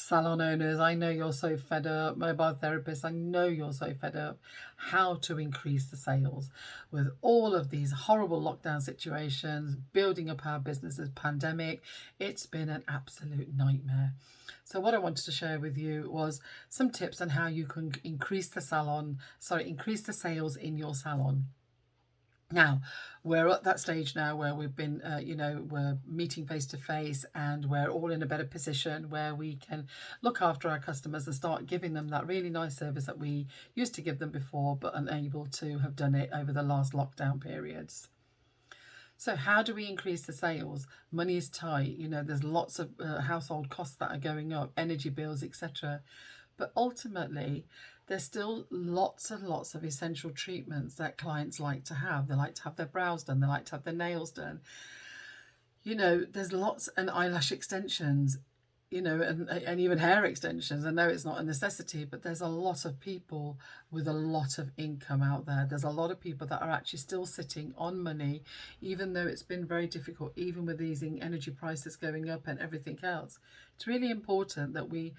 Salon owners, I know you're so fed up. Mobile therapists, I know you're so fed up. How to increase the sales with all of these horrible lockdown situations, building up our businesses, pandemic. It's been an absolute nightmare. So what I wanted to share with you was some tips on how you can increase the sales in your salon. Now, we're at that stage now where we've been, we're meeting face to face, and we're all in a better position where we can look after our customers and start giving them that really nice service that we used to give them before, but unable to have done it over the last lockdown periods. So how do we increase the sales? Money is tight. There's lots of household costs that are going up, energy bills, etc. But ultimately, there's still lots and lots of essential treatments that clients like to have. They like to have their brows done. They like to have their nails done. There's lots, and eyelash extensions, and even hair extensions. I know it's not a necessity, but there's a lot of people with a lot of income out there. There's a lot of people that are actually still sitting on money, even though it's been very difficult, even with these energy prices going up and everything else. It's really important that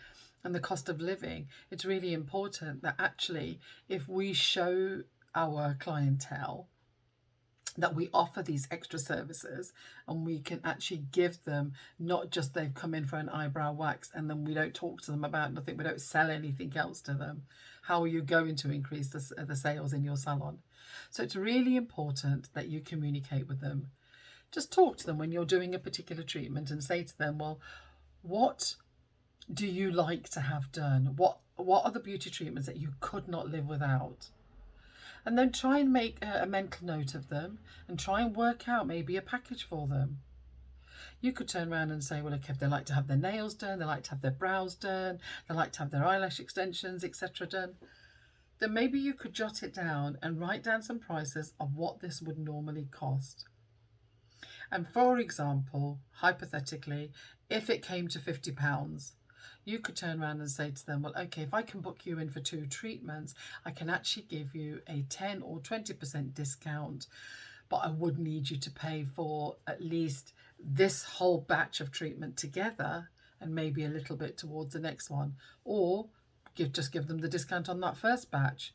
and the cost of living, it's really important that actually if we show our clientele that we offer these extra services, and we can actually give them, not just they've come in for an eyebrow wax and then we don't talk to them about nothing, we don't sell anything else to them. How are you going to increase the sales in your salon? So it's really important that you communicate with them. Just talk to them when you're doing a particular treatment and say to them, well, what do you like to have done? What are the beauty treatments that you could not live without? And then try and make a mental note of them and try and work out maybe a package for them. You could turn around and say, well, look, if they like to have their nails done, they like to have their brows done, they like to have their eyelash extensions, etc. done, then maybe you could jot it down and write down some prices of what this would normally cost. And for example, hypothetically, if it came to £50, you could turn around and say to them, well, okay, if I can book you in for 2 treatments, I can actually give you a 10 or 20% discount, but I would need you to pay for at least this whole batch of treatment together and maybe a little bit towards the next one. Or just give them the discount on that first batch.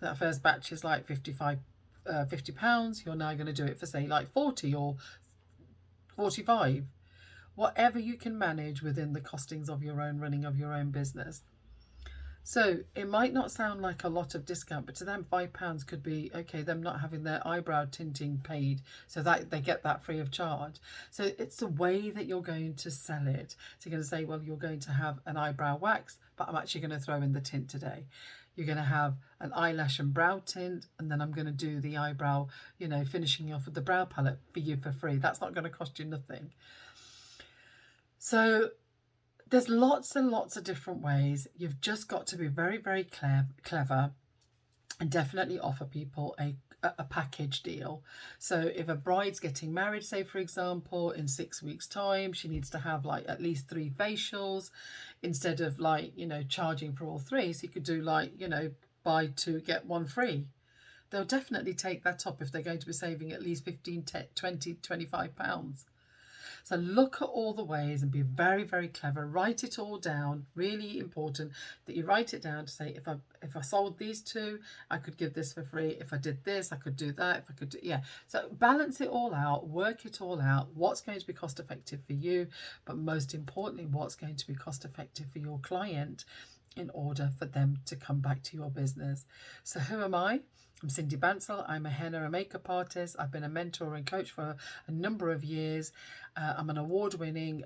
That first batch is like £50. You're now going to do it for, say, like 40 or 45. Whatever you can manage within the costings of your own running of your own business. So it might not sound like a lot of discount, but to them £5 could be, okay, them not having their eyebrow tinting paid, so that they get that free of charge. So it's the way that you're going to sell it. So you're going to say, well, you're going to have an eyebrow wax, but I'm actually going to throw in the tint today. You're going to have an eyelash and brow tint, and then I'm going to do the eyebrow, finishing off with the brow palette for you for free. That's not going to cost you nothing. So there's lots and lots of different ways. You've just got to be very, very clever and definitely offer people a package deal. So if a bride's getting married, say for example, in 6 weeks time, she needs to have like at least 3 facials instead of charging for all 3. So you could do buy 2, get 1 free. They'll definitely take that up if they're going to be saving at least 15, 20, £25. So look at all the ways and be very, very clever. Write it all down. Really important that you write it down to say, if I sold these 2, I could give this for free. If I did this, I could do that. If I could do, yeah. So balance it all out, work it all out. What's going to be cost effective for you, but most importantly, what's going to be cost effective for your client in order for them to come back to your business. So who am I? I'm Cindy Bansell. I'm a henna and makeup artist. I've been a mentor and coach for a number of years. I'm an award-winning